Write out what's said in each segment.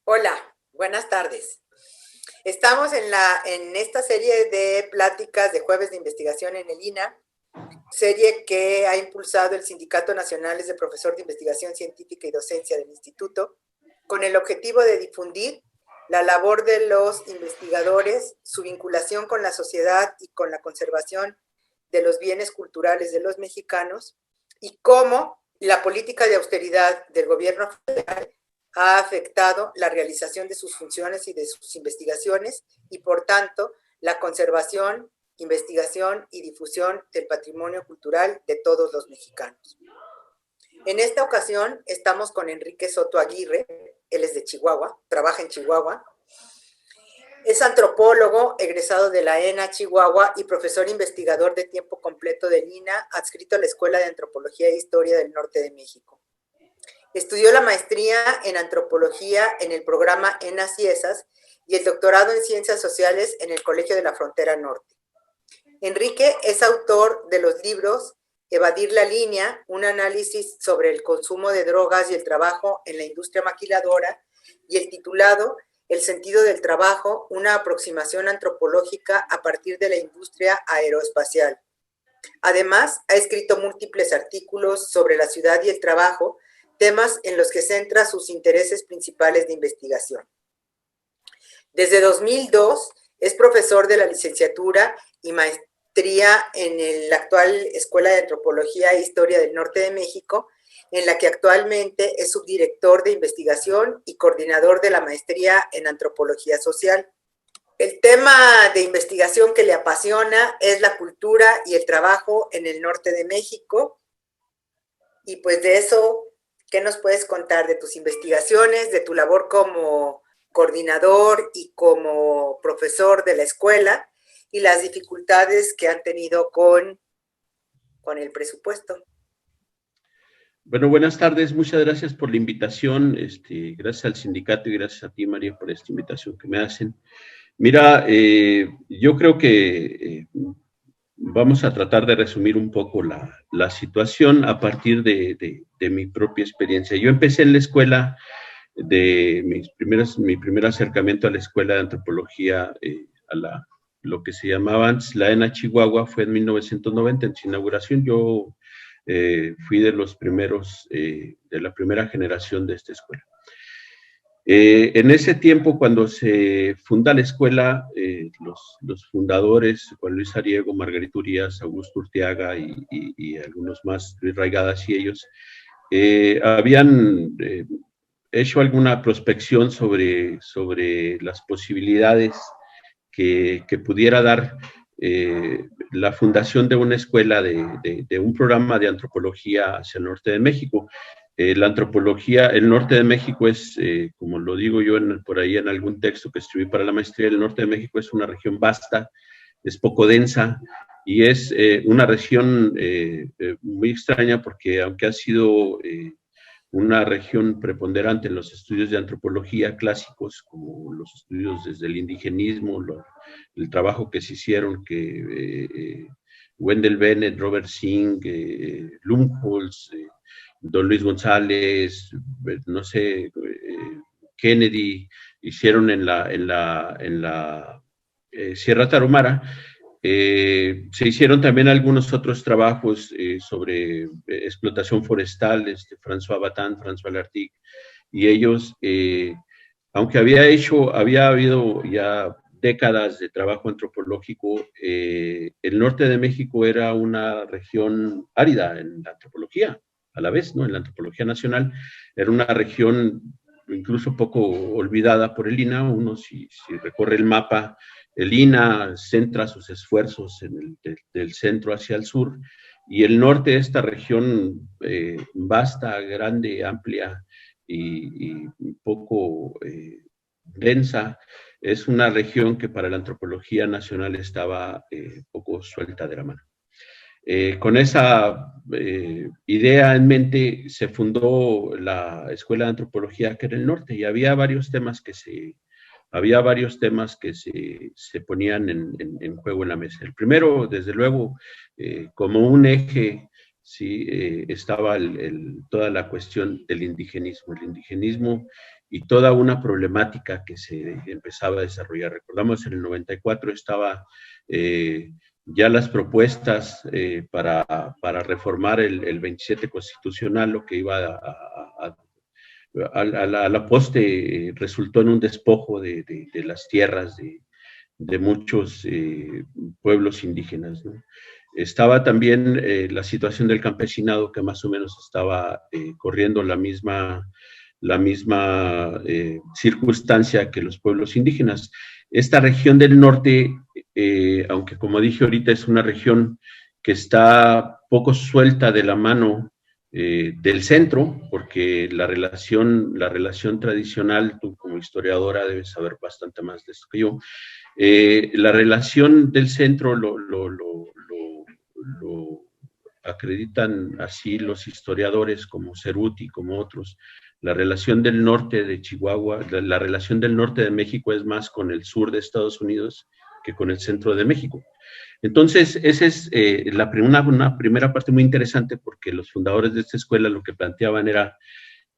Hola, buenas tardes. Estamos en esta serie de pláticas de jueves de investigación en el INA, serie que ha impulsado el Sindicato Nacional de Profesor de Investigación Científica y Docencia del Instituto, con el objetivo de difundir la labor de los investigadores, su vinculación con la sociedad y con la conservación de los bienes culturales de los mexicanos, y cómo la política de austeridad del gobierno federal ha afectado la realización de sus funciones y de sus investigaciones y, por tanto, la conservación, investigación y difusión del patrimonio cultural de todos los mexicanos. En esta ocasión estamos con Enrique Soto Aguirre, él es de Chihuahua, trabaja en Chihuahua, es antropólogo, egresado de la ENA Chihuahua y profesor investigador de tiempo completo del INA, adscrito a la Escuela de Antropología e Historia del Norte de México. Estudió la maestría en antropología en el programa ENAS y ESAS y el doctorado en ciencias sociales en el Colegio de la Frontera Norte. Enrique es autor de los libros Evadir la línea, un análisis sobre el consumo de drogas y el trabajo en la industria maquiladora, y el titulado El sentido del trabajo, una aproximación antropológica a partir de la industria aeroespacial. Además, ha escrito múltiples artículos sobre la ciudad y el trabajo, temas en los que centra sus intereses principales de investigación. Desde 2002 es profesor de la licenciatura y maestría en la actual Escuela de Antropología e Historia del Norte de México, en la que actualmente es subdirector de investigación y coordinador de la maestría en Antropología Social. El tema de investigación que le apasiona es la cultura y el trabajo en el norte de México. Y pues de eso, ¿qué nos puedes contar de tus investigaciones, de tu labor como coordinador y como profesor de la escuela y las dificultades que han tenido con el presupuesto? Bueno, buenas tardes, muchas gracias por la invitación, gracias al sindicato y gracias a ti, María, por esta invitación que me hacen. Mira, yo creo que vamos a tratar de resumir un poco la situación a partir de mi propia experiencia. Yo empecé en la escuela, mi primer acercamiento a la escuela de antropología, lo que se llamaba antes la ENA Chihuahua, fue en 1990, en su inauguración. Yo fui de los primeros, de la primera generación de esta escuela. En ese tiempo, cuando se funda la escuela, los fundadores, Juan Luis Ariego, Margarita Urías, Augusto Urteaga y algunos más, Luis Raigadas y ellos, habían hecho alguna prospección sobre las posibilidades que pudiera dar la fundación de una escuela, de un programa de antropología hacia el norte de México. La antropología, el norte de México es, como lo digo yo por ahí en algún texto que escribí para la maestría, el norte de México es una región vasta, es poco densa y es una región muy extraña porque aunque ha sido una región preponderante en los estudios de antropología clásicos, como los estudios desde el indigenismo, el trabajo que se hicieron, que Wendell Bennett, Robert Singh, Lumholtz, Don Luis González, no sé, Kennedy, hicieron en la Sierra Tarahumara. Se hicieron también algunos otros trabajos sobre explotación forestal, François Batán, François Lartigue, y ellos, aunque había habido ya décadas de trabajo antropológico, el norte de México era una región árida en la antropología, a la vez, ¿no? En la antropología nacional, era una región incluso poco olvidada por el INA. Uno, si recorre el mapa, el INA centra sus esfuerzos del centro hacia el sur, y el norte de esta región vasta, grande, amplia y poco densa, es una región que para la antropología nacional estaba poco suelta de la mano. Con esa idea en mente se fundó la Escuela de Antropología que era el norte, y había varios temas que se ponían en juego en la mesa. El primero, desde luego, como un eje, sí, estaba toda la cuestión del indigenismo. El indigenismo y toda una problemática que se empezaba a desarrollar. Recordamos en el 94 estaba ya las propuestas para reformar el 27 constitucional, lo que iba a la poste resultó en un despojo de las tierras de muchos pueblos indígenas, ¿no? Estaba también la situación del campesinado, que más o menos estaba corriendo la misma circunstancia que los pueblos indígenas. Esta región del norte, aunque como dije ahorita es una región que está poco suelta de la mano del centro, porque la relación tradicional, tú como historiadora debes saber bastante más de esto que yo, la relación del centro lo acreditan así los historiadores como Cerruti, como otros. La relación del norte de Chihuahua, la relación del norte de México es más con el sur de Estados Unidos que con el centro de México. Entonces, esa es una primera parte muy interesante, porque los fundadores de esta escuela lo que planteaban era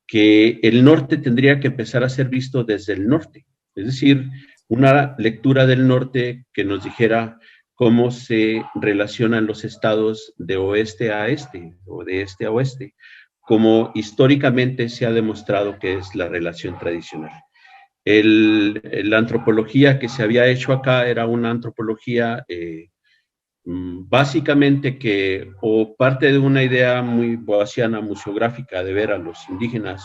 que el norte tendría que empezar a ser visto desde el norte, es decir, una lectura del norte que nos dijera cómo se relacionan los estados de oeste a este o de este a oeste, como históricamente se ha demostrado que es la relación tradicional. La antropología que se había hecho acá era una antropología básicamente que, o parte de una idea muy boasiana, museográfica, de ver a los indígenas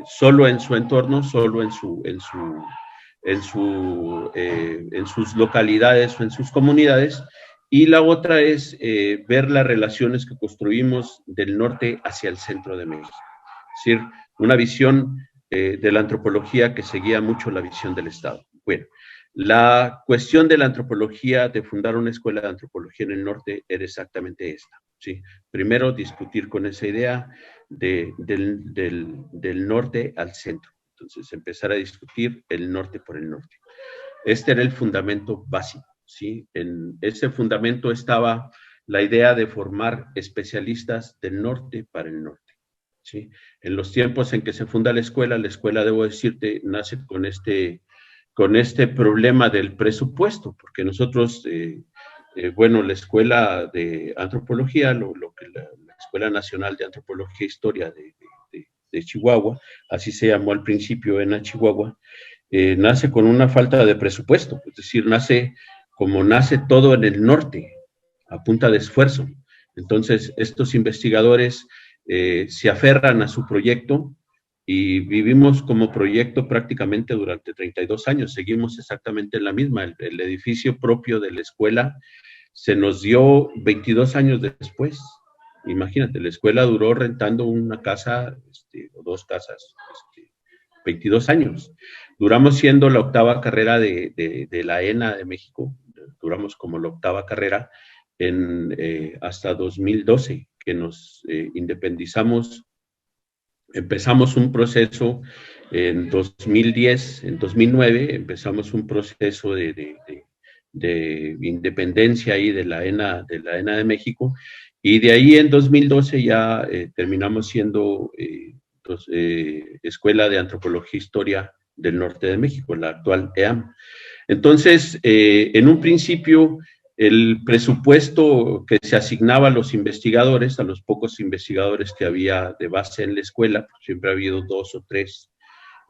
solo en su entorno, solo en sus localidades o en sus comunidades, y la otra es ver las relaciones que construimos del norte hacia el centro de México. Es decir, una visión de la antropología que seguía mucho la visión del Estado. Bueno, la cuestión de la antropología, de fundar una escuela de antropología en el norte, era exactamente esta, ¿sí? Primero, discutir con esa idea del norte al centro. Entonces, empezar a discutir el norte por el norte. Este era el fundamento básico, ¿sí? En ese fundamento estaba la idea de formar especialistas del norte para el norte, ¿sí? En los tiempos en que se funda la escuela, debo decirte, nace con este problema del presupuesto, porque nosotros, bueno, la Escuela de Antropología, lo que la Escuela Nacional de Antropología e Historia de Chihuahua, así se llamó al principio en Chihuahua, nace con una falta de presupuesto, es decir, nace como nace todo en el norte, a punta de esfuerzo. Entonces, estos investigadores se aferran a su proyecto, y vivimos como proyecto prácticamente durante 32 años, seguimos exactamente en la misma. El edificio propio de la escuela se nos dio 22 años después. Imagínate, la escuela duró rentando una casa o dos casas, 22 años. Duramos siendo la octava carrera de la ENA de México, duramos como la octava carrera hasta 2012, que nos independizamos. Empezamos un proceso en 2010, en 2009, empezamos un proceso de independencia ahí de la ENA de México, y de ahí en 2012 ya terminamos siendo Escuela de Antropología e Historia del Norte de México, la actual EAM. Entonces, en un principio, el presupuesto que se asignaba a los investigadores, a los pocos investigadores que había de base en la escuela, siempre ha habido 2 o 3.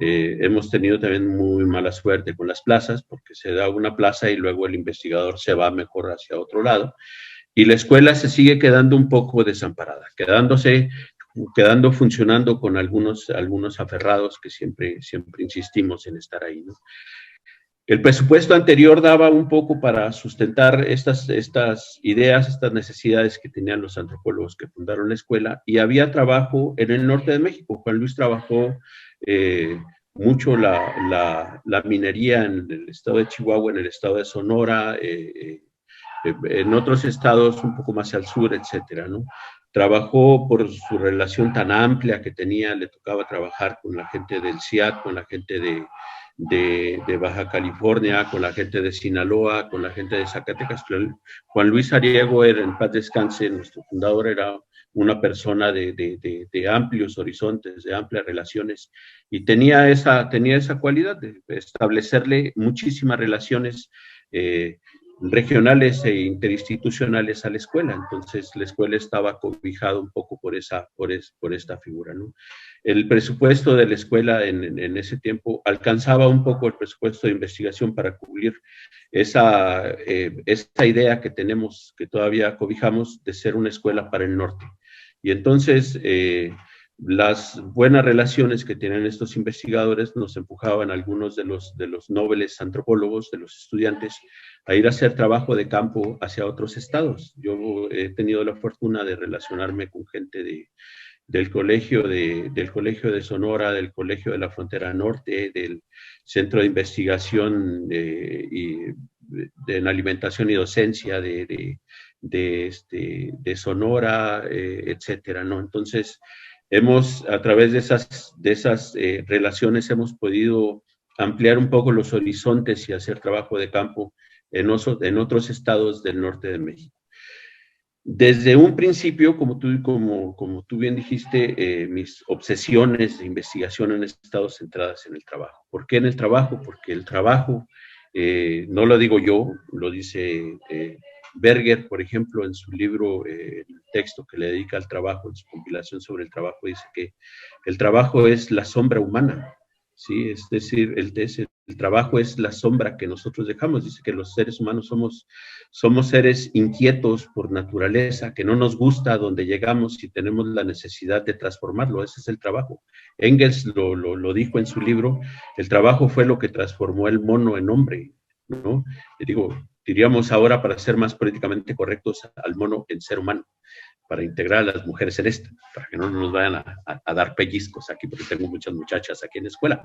Hemos tenido también muy mala suerte con las plazas, porque se da una plaza y luego el investigador se va mejor hacia otro lado, y la escuela se sigue quedando un poco desamparada, quedando funcionando con algunos aferrados que siempre insistimos en estar ahí, ¿no? El presupuesto anterior daba un poco para sustentar estas ideas, estas necesidades que tenían los antropólogos que fundaron la escuela, y había trabajo en el norte de México. Juan Luis trabajó mucho la minería en el estado de Chihuahua, en el estado de Sonora, en otros estados un poco más al sur, etcétera, ¿no? Trabajó por su relación tan amplia que tenía, le tocaba trabajar con la gente del CIAT, con la gente de Baja California, con la gente de Sinaloa, con la gente de Zacatecas. Juan Luis Ariego, en paz descanse, nuestro fundador, era una persona de amplios horizontes, de amplias relaciones, y tenía esa cualidad de establecerle muchísimas relaciones regionales e interinstitucionales a la escuela. Entonces la escuela estaba cobijada un poco por esta figura, ¿no? El presupuesto de la escuela en ese tiempo alcanzaba un poco el presupuesto de investigación para cubrir esa idea que tenemos, que todavía cobijamos, de ser una escuela para el norte. Y entonces las buenas relaciones que tienen estos investigadores nos empujaban a algunos de los nobles antropólogos, de los estudiantes, a ir a hacer trabajo de campo hacia otros estados. Yo he tenido la fortuna de relacionarme con gente del colegio de Sonora, del colegio de la Frontera Norte, del Centro de Investigación en Alimentación y Docencia de Sonora, etcétera, ¿no? Entonces, a través de esas relaciones hemos podido ampliar un poco los horizontes y hacer trabajo de campo en otros estados del norte de México. Desde un principio, como tú bien dijiste, mis obsesiones de investigación han estado centradas en el trabajo. ¿Por qué en el trabajo? Porque el trabajo, no lo digo yo, lo dice Berger, por ejemplo, en su libro, el texto que le dedica al trabajo, en su compilación sobre el trabajo, dice que el trabajo es la sombra humana, ¿sí? Es decir, el trabajo es la sombra que nosotros dejamos. Dice que los seres humanos somos seres inquietos por naturaleza, que no nos gusta donde llegamos y tenemos la necesidad de transformarlo. Ese es el trabajo. Engels lo dijo en su libro, el trabajo fue lo que transformó el mono en hombre, ¿no? Diríamos ahora, para ser más políticamente correctos, al mono en ser humano, para integrar a las mujeres en esto, para que no nos vayan a dar pellizcos aquí, porque tengo muchas muchachas aquí en la escuela.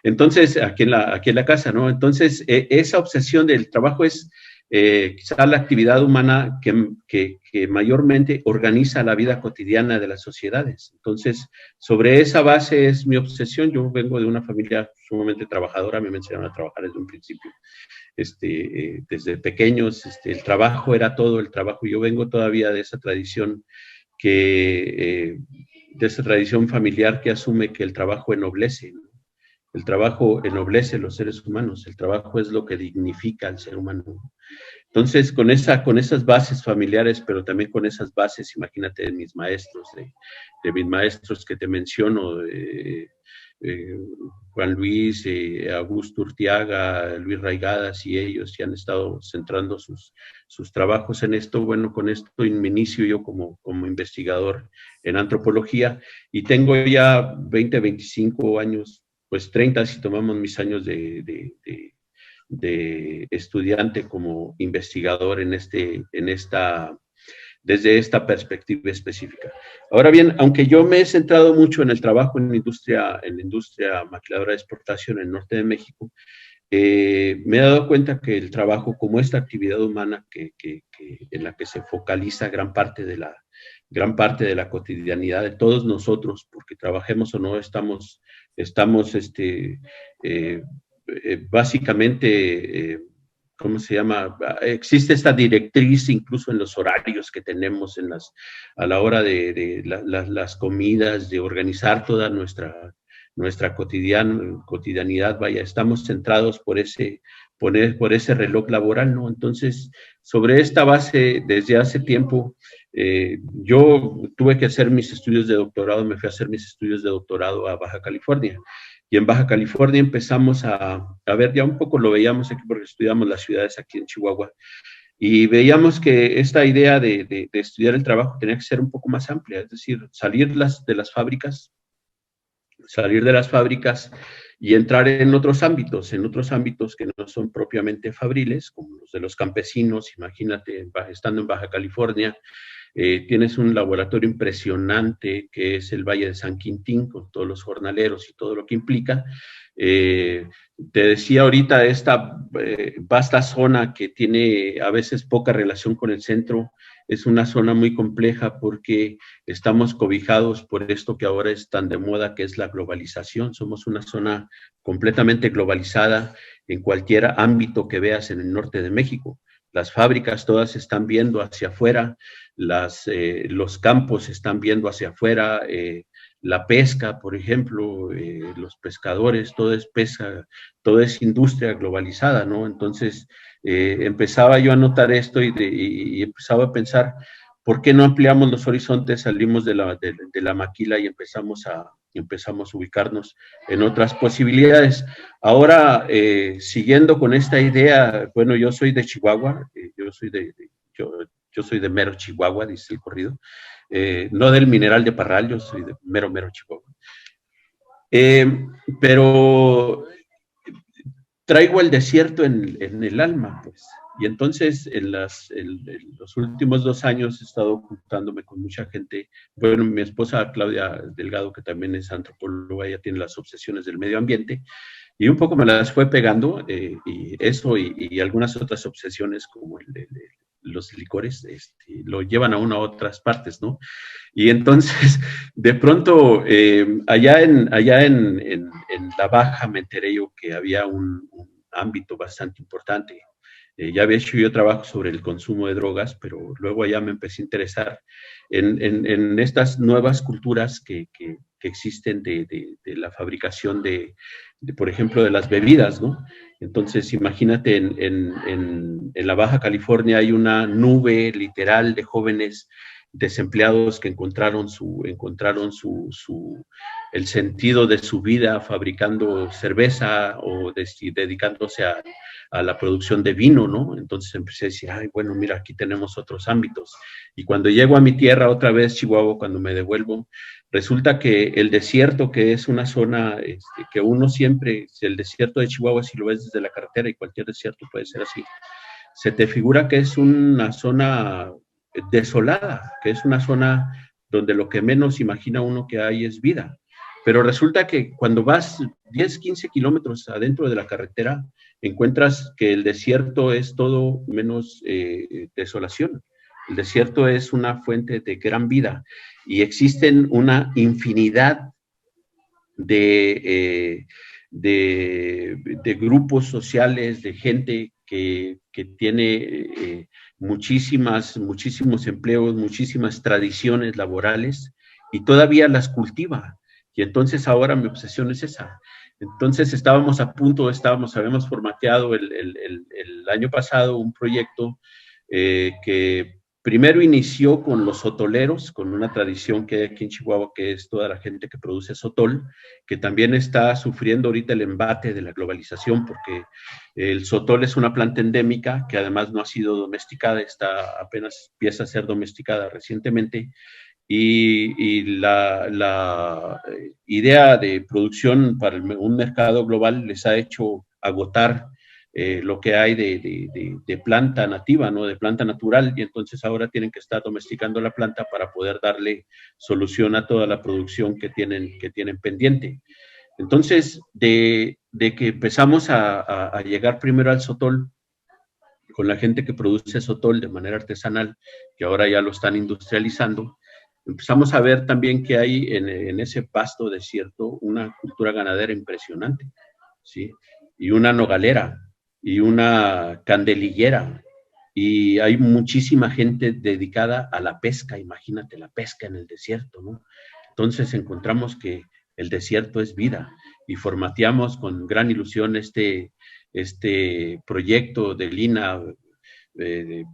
Entonces, aquí en la casa, ¿no? Entonces, esa obsesión del trabajo es quizá la actividad humana que mayormente organiza la vida cotidiana de las sociedades. Entonces, sobre esa base es mi obsesión. Yo vengo de una familia sumamente trabajadora, a mí me enseñaron a trabajar desde un principio. Desde pequeños, el trabajo era todo, el trabajo. Yo vengo todavía de esa tradición de esa tradición familiar que asume que el trabajo ennoblece, ¿no? El trabajo ennoblece los seres humanos, el trabajo es lo que dignifica al ser humano. Entonces, con esas bases familiares, pero también con esas bases, imagínate, de mis maestros, de mis maestros que te menciono, Juan Luis, Augusto Urtiaga, Luis Raigadas y ellos, ya han estado centrando sus trabajos en esto. Bueno, con esto me inicio yo como investigador en antropología y tengo ya 20, 25 años, pues 30 si tomamos mis años de estudiante como investigador desde esta perspectiva específica. Ahora bien, aunque yo me he centrado mucho en el trabajo en la industria maquiladora de exportación en el norte de México, me he dado cuenta que el trabajo como esta actividad humana en la que se focaliza gran parte de la cotidianidad de todos nosotros, porque trabajemos o no, estamos básicamente, ¿cómo se llama? Existe esta directriz incluso en los horarios que tenemos a la hora de las comidas, de organizar toda nuestra cotidianidad, vaya, estamos centrados por ese reloj laboral, ¿no? Entonces, sobre esta base, desde hace tiempo, yo tuve que hacer mis estudios de doctorado, me fui a hacer mis estudios de doctorado a Baja California. Y en Baja California empezamos a ver, ya un poco lo veíamos aquí porque estudiamos las ciudades aquí en Chihuahua, y veíamos que esta idea de estudiar el trabajo tenía que ser un poco más amplia, es decir, salir de las fábricas y entrar en otros ámbitos que no son propiamente fabriles, como los de los campesinos. Imagínate, estando en Baja California, tienes un laboratorio impresionante que es el Valle de San Quintín, con todos los jornaleros y todo lo que implica. Te decía ahorita, esta vasta zona que tiene a veces poca relación con el centro, es una zona muy compleja porque estamos cobijados por esto que ahora es tan de moda, que es la globalización. Somos una zona completamente globalizada en cualquier ámbito que veas en el norte de México. Las fábricas todas están viendo hacia afuera, los campos están viendo hacia afuera, la pesca, por ejemplo, los pescadores, todo es pesca, todo es industria globalizada, ¿no? Entonces, empezaba yo a notar esto y empezaba a pensar, ¿por qué no ampliamos los horizontes, salimos de la maquila y empezamos a ubicarnos en otras posibilidades? Ahora, siguiendo con esta idea, bueno, yo soy de Chihuahua, yo soy de mero Chihuahua, dice el corrido, no del mineral de Parral, yo soy de mero Chihuahua. Pero traigo el desierto en el alma, pues. Y entonces en los últimos 2 años he estado juntándome con mucha gente. Bueno, mi esposa Claudia Delgado, que también es antropóloga, ella tiene las obsesiones del medio ambiente, y un poco me las fue pegando, y eso y algunas otras obsesiones como el de los licores, lo llevan a uno a otras partes, ¿no? Y entonces, de pronto, allá en la Baja me enteré yo que había un ámbito bastante importante. Ya había hecho yo trabajo sobre el consumo de drogas, pero luego allá me empecé a interesar en estas nuevas culturas que existen de la fabricación por ejemplo, de las bebidas, ¿no? Entonces, imagínate, en la Baja California hay una nube literal de jóvenes desempleados que encontraron el sentido de su vida fabricando cerveza o dedicándose a la producción de vino, ¿no? Entonces empecé a decir, ay, bueno, mira, aquí tenemos otros ámbitos. Y cuando llego a mi tierra otra vez, Chihuahua, cuando me devuelvo, resulta que el desierto, que es una zona que uno siempre, el desierto de Chihuahua, si lo ves desde la carretera, y cualquier desierto puede ser así, se te figura que es una zona desolada, que es una zona donde lo que menos imagina uno que hay es vida. Pero resulta que cuando vas 10, 15 kilómetros adentro de la carretera, encuentras que el desierto es todo menos desolación. El desierto es una fuente de gran vida y existen una infinidad de grupos sociales, de gente que tiene muchísimos empleos, muchísimas tradiciones laborales y todavía las cultiva. Y entonces ahora mi obsesión es esa. Entonces habíamos formateado el año pasado un proyecto que primero inició con los sotoleros, con una tradición que hay aquí en Chihuahua, que es toda la gente que produce sotol, que también está sufriendo ahorita el embate de la globalización, porque el sotol es una planta endémica que además no ha sido domesticada, apenas empieza a ser domesticada recientemente, y la idea de producción para un mercado global les ha hecho agotar lo que hay de planta nativa, ¿no? De planta natural, y entonces ahora tienen que estar domesticando la planta para poder darle solución a toda la producción que tienen pendiente. Entonces, de que empezamos a llegar primero al sotol, con la gente que produce sotol de manera artesanal, que ahora ya lo están industrializando, empezamos a ver también que hay en ese vasto desierto una cultura ganadera impresionante, ¿sí? Y una nogalera, y una candelillera, y hay muchísima gente dedicada a la pesca, imagínate la pesca en el desierto, ¿no? Entonces encontramos que el desierto es vida, y formateamos con gran ilusión este proyecto de Lina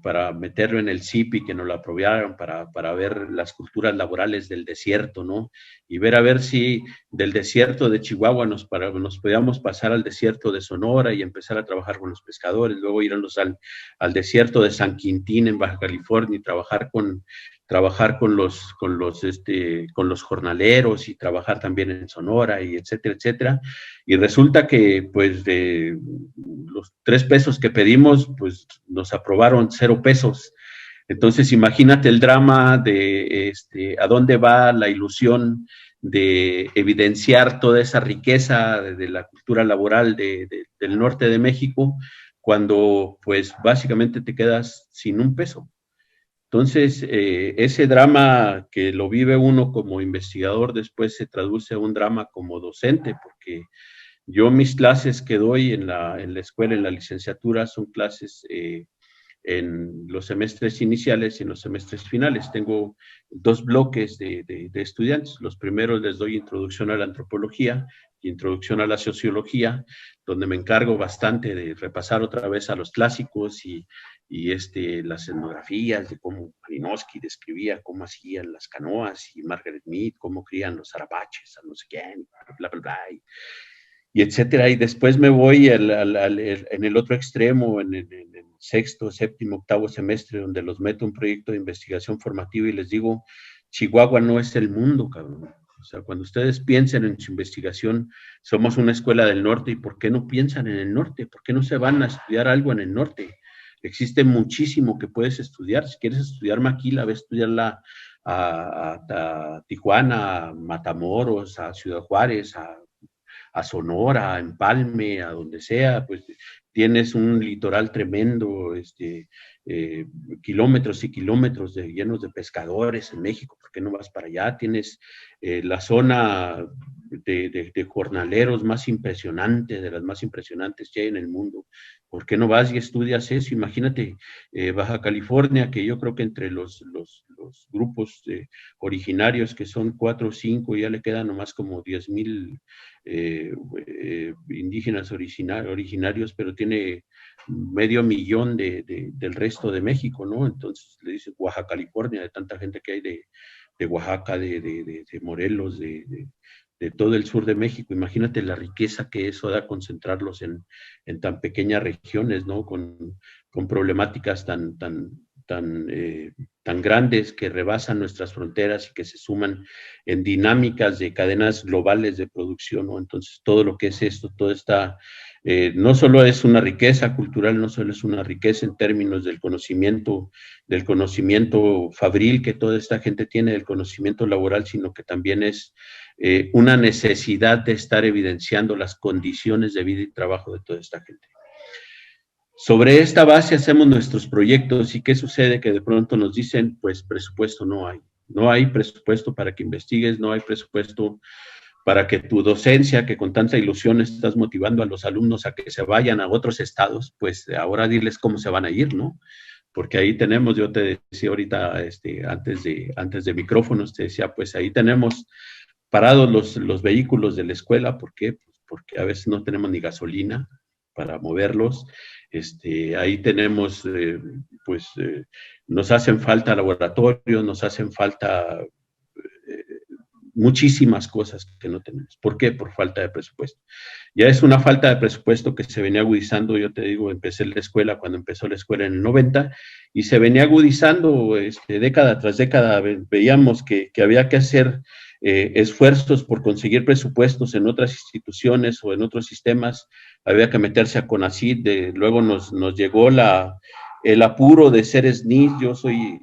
para meterlo en el CIP y que nos lo aprobaran para ver las culturas laborales del desierto, ¿no? Y ver a ver si del desierto de Chihuahua nos podíamos pasar al desierto de Sonora y empezar a trabajar con los pescadores, luego irnos al desierto de San Quintín en Baja California y trabajar con los jornaleros y trabajar también en Sonora y etcétera, etcétera. Y resulta que pues de los 3 pesos que pedimos, pues nos aprobaron 0 pesos. Entonces, imagínate el drama de a dónde va la ilusión de evidenciar toda esa riqueza de la cultura laboral del norte de México, cuando pues básicamente te quedas sin un peso. Entonces, ese drama que lo vive uno como investigador después se traduce a un drama como docente, porque yo mis clases que doy en la escuela, en la licenciatura, son clases en los semestres iniciales y en los semestres finales. Tengo dos bloques de estudiantes. Los primeros les doy introducción a la antropología y introducción a la sociología, donde me encargo bastante de repasar otra vez a los clásicos y las etnografías de cómo Malinowski describía cómo hacían las canoas y Margaret Mead, cómo crían los arapaches, a no sé quién, bla, bla, bla, y etcétera. Y después me voy en el otro extremo, en el sexto, séptimo, octavo semestre, donde los meto un proyecto de investigación formativa y les digo, Chihuahua no es el mundo, cabrón. O sea, cuando ustedes piensen en su investigación, somos una escuela del norte, ¿y por qué no piensan en el norte? ¿Por qué no se van a estudiar algo en el norte? Existe muchísimo que puedes estudiar. Si quieres estudiar maquila, ve a estudiarla a Tijuana, a Matamoros, a Ciudad Juárez, a Sonora, a Empalme, a donde sea, pues tienes un litoral tremendo, kilómetros y kilómetros llenos de pescadores en México, ¿por qué no vas para allá? Tienes la zona de jornaleros más impresionante, de las más impresionantes que hay en el mundo. ¿Por qué no vas y estudias eso? Imagínate Baja California, que yo creo que entre los grupos originarios, que son 4 o 5, ya le quedan nomás como 10,000 indígenas originarios, pero tiene medio millón del resto de México, ¿no? Entonces le dice Oaxaca, California, de tanta gente que hay de Oaxaca, de Morelos, de todo el sur de México. Imagínate la riqueza que eso da concentrarlos en tan pequeñas regiones, ¿no? Con problemáticas tan grandes que rebasan nuestras fronteras y que se suman en dinámicas de cadenas globales de producción, ¿no? Entonces, todo lo que es esto, todo está, no solo es una riqueza cultural, no solo es una riqueza en términos del conocimiento fabril que toda esta gente tiene, del conocimiento laboral, sino que también es una necesidad de estar evidenciando las condiciones de vida y trabajo de toda esta gente. Sobre esta base hacemos nuestros proyectos. ¿Y qué sucede? Que de pronto nos dicen, pues presupuesto no hay. No hay presupuesto para que investigues, no hay presupuesto para que tu docencia, que con tanta ilusión estás motivando a los alumnos a que se vayan a otros estados, pues ahora diles cómo se van a ir, ¿no? Porque ahí tenemos, yo te decía ahorita, antes de micrófonos, te decía, pues ahí tenemos parados los vehículos de la escuela. ¿Por qué? Pues porque a veces no tenemos ni gasolina para moverlos. Ahí tenemos, nos hacen falta laboratorios, nos hacen falta muchísimas cosas que no tenemos. ¿Por qué? Por falta de presupuesto. Ya es una falta de presupuesto que se venía agudizando. Yo te digo, empecé la escuela cuando empezó la escuela en el 90 y se venía agudizando década tras década. Veíamos que había que hacer esfuerzos por conseguir presupuestos en otras instituciones o en otros sistemas. Había que meterse a CONACYT, luego nos llegó el apuro de ser SNI. Yo soy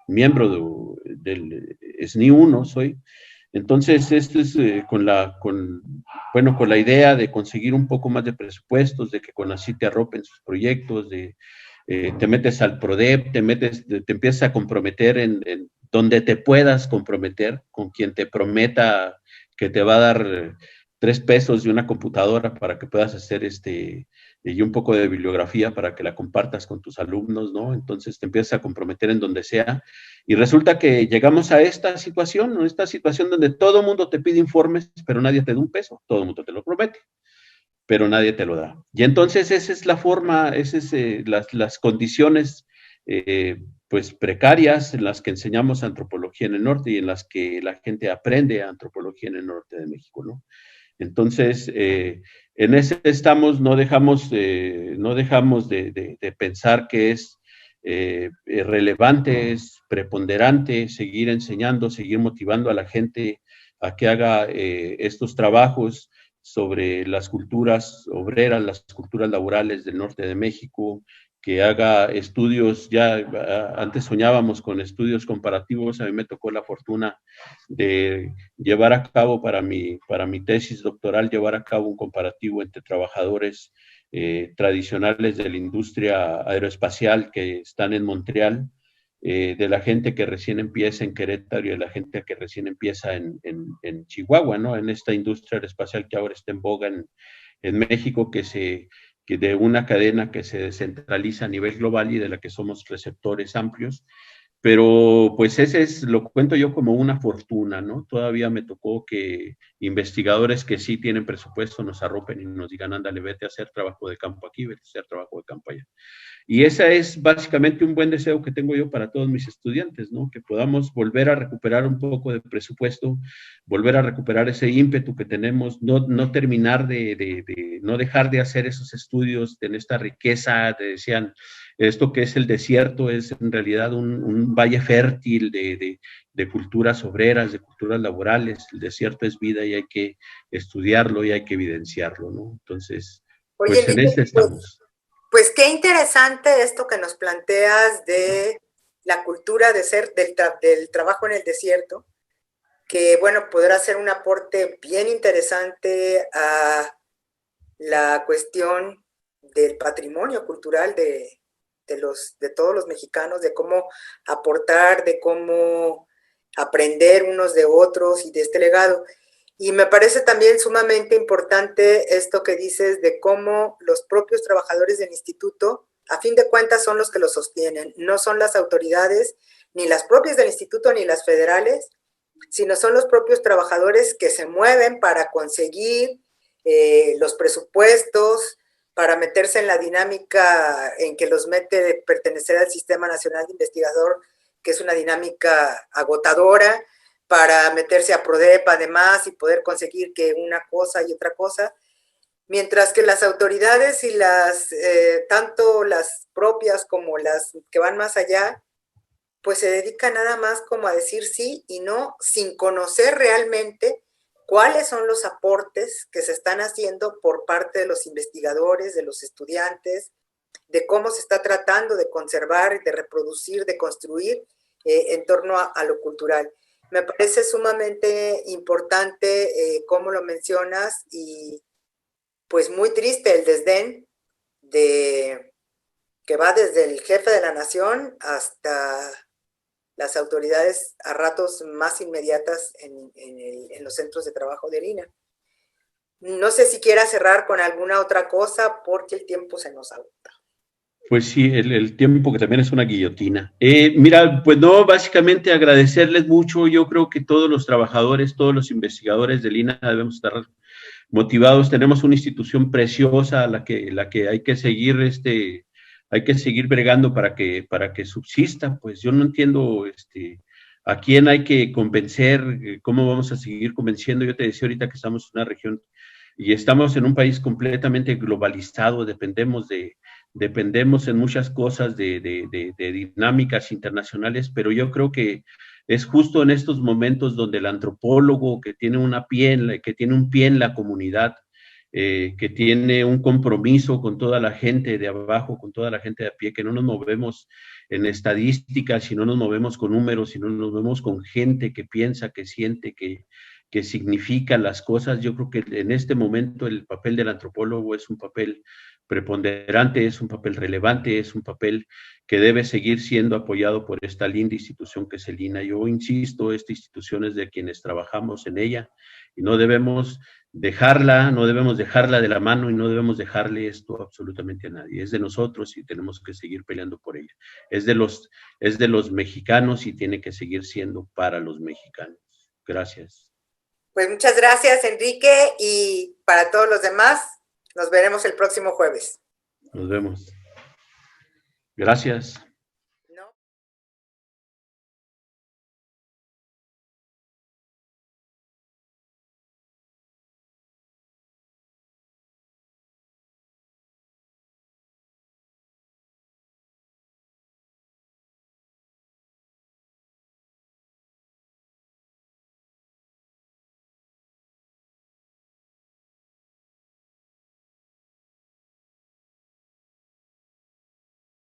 miembro del SNI 1, soy. Entonces, esto es con la idea de conseguir un poco más de presupuestos, de que CONACYT te arrope en sus proyectos, te metes al PRODEP, te empiezas a comprometer en donde te puedas comprometer, con quien te prometa que te va a dar 3 pesos de una computadora para que puedas hacer y un poco de bibliografía para que la compartas con tus alumnos, ¿no? Entonces te empiezas a comprometer en donde sea. Y resulta que llegamos a esta situación, ¿no? Esta situación donde todo el mundo te pide informes, pero nadie te da un peso, todo el mundo te lo promete, pero nadie te lo da. Y entonces esa es la forma, esas es las condiciones pues precarias en las que enseñamos antropología en el norte y en las que la gente aprende antropología en el norte de México, ¿no? Entonces, en ese estamos, no dejamos de pensar que es relevante, es preponderante seguir enseñando, seguir motivando a la gente a que haga estos trabajos sobre las culturas obreras, las culturas laborales del norte de México, que haga estudios, ya antes soñábamos con estudios comparativos, a mí me tocó la fortuna de llevar a cabo para mi tesis doctoral, llevar a cabo un comparativo entre trabajadores tradicionales de la industria aeroespacial que están en Montreal, de la gente que recién empieza en Querétaro y de la gente que recién empieza en Chihuahua, ¿no? En esta industria aeroespacial que ahora está en boga en México, que de una cadena que se descentraliza a nivel global y de la que somos receptores amplios. Pero pues ese es, lo cuento yo como una fortuna, ¿no? Todavía me tocó que investigadores que sí tienen presupuesto nos arropen y nos digan, ándale, vete a hacer trabajo de campo aquí, vete a hacer trabajo de campo allá. Y ese es básicamente un buen deseo que tengo yo para todos mis estudiantes, ¿no? Que podamos volver a recuperar un poco de presupuesto, volver a recuperar ese ímpetu que tenemos, no terminar no dejar de hacer esos estudios en esta riqueza, te decían, esto que es el desierto es en realidad un valle fértil de culturas obreras, de culturas laborales. El desierto es vida y hay que estudiarlo y hay que evidenciarlo, ¿no? Entonces, Oye, pues en Enrique, este estamos. pues qué interesante esto que nos planteas de la cultura de del trabajo en el desierto, que bueno, podrá ser un aporte bien interesante a la cuestión del patrimonio cultural de todos los mexicanos, de cómo aportar, de cómo aprender unos de otros y de este legado. Y me parece también sumamente importante esto que dices de cómo los propios trabajadores del instituto, a fin de cuentas, son los que lo sostienen. No son las autoridades, ni las propias del instituto, ni las federales, sino son los propios trabajadores que se mueven para conseguir los presupuestos, para meterse en la dinámica en que los mete pertenecer al Sistema Nacional de Investigador, que es una dinámica agotadora, para meterse a PRODEP además y poder conseguir que una cosa y otra cosa, mientras que las autoridades y tanto las propias como las que van más allá, pues se dedican nada más como a decir sí y no, sin conocer realmente cuáles son los aportes que se están haciendo por parte de los investigadores, de los estudiantes, de cómo se está tratando de conservar, de reproducir, de construir en torno a lo cultural. Me parece sumamente importante cómo lo mencionas y pues muy triste el desdén que va desde el jefe de la nación hasta las autoridades a ratos más inmediatas en los centros de trabajo del INAH. No sé si quiera cerrar con alguna otra cosa porque el tiempo se nos agota. Pues sí, el tiempo que también es una guillotina. Mira, pues no, básicamente agradecerles mucho. Yo creo que todos los trabajadores, todos los investigadores del INAH debemos estar motivados. Tenemos una institución preciosa a la que hay que seguir bregando para que subsista. Pues yo no entiendo a quién hay que convencer, cómo vamos a seguir convenciendo. Yo te decía ahorita que estamos en una región y estamos en un país completamente globalizado, dependemos en muchas cosas de dinámicas internacionales, pero yo creo que es justo en estos momentos donde el antropólogo que tiene que tiene un pie en la comunidad, que tiene un compromiso con toda la gente de abajo, con toda la gente de a pie, que no nos movemos en estadísticas, si no nos movemos con números, si no nos movemos con gente que piensa, que siente, que significa las cosas. Yo creo que en este momento el papel del antropólogo es un papel preponderante, es un papel relevante, es un papel que debe seguir siendo apoyado por esta linda institución que es el INAH. Yo insisto, esta institución es de quienes trabajamos en ella y no debemos dejarla de la mano y no debemos dejarle esto absolutamente a nadie. Es de nosotros y tenemos que seguir peleando por ella. Es de los mexicanos y tiene que seguir siendo para los mexicanos. Gracias. Pues muchas gracias, Enrique, y para todos los demás, nos veremos el próximo jueves. Nos vemos. Gracias.